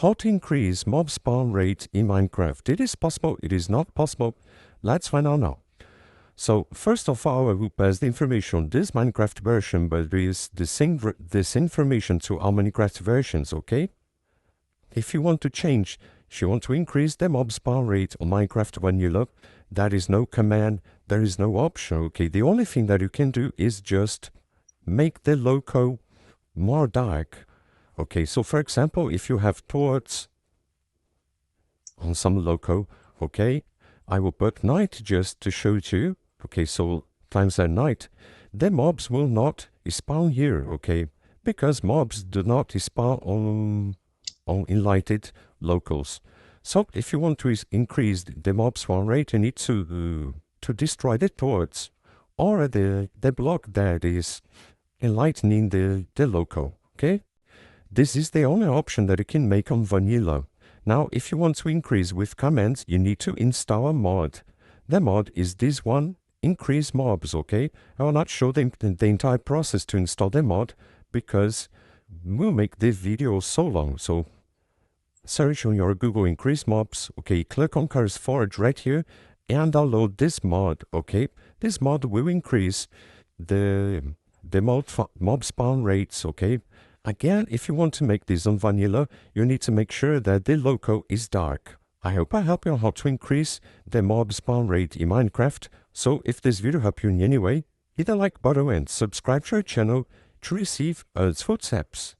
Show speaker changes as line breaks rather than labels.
how to increase mob spawn rate in Minecraft. It is possible, it is not possible. Let's find out now. So first of all, I will pass the information on this Minecraft version, but there is this information to our Minecraft versions, okay? If you want to change, if you want to increase the mob spawn rate on Minecraft Vanilla, there is no command, there is no option, okay? The only thing that you can do is just make the loco more dark. Okay, so for example, if you have torches on some loco, okay, I will put night just to show it to you. Okay, so times at night, the mobs will not spawn here, okay, because mobs do not spawn on enlightened locals. So if you want to increase the mob spawn rate, you need to destroy the torch or the block that is enlightening the local, okay? This is the only option that you can make on vanilla. Now, if you want to increase with commands, you need to install a mod. The mod is this one, increase mobs, okay? I will not show the entire process to install the mod because we'll make the video so long. So search on your Google increase mobs, okay? Click on CurseForge right here and download this mod, okay? This mod will increase the mob spawn rates, okay? Again, if you want to make this on vanilla, you need to make sure that the loco is dark. I hope I help you on how to increase the mob spawn rate in Minecraft. So if this video helped you in any way, hit the like button and subscribe to our channel to receive useful tips.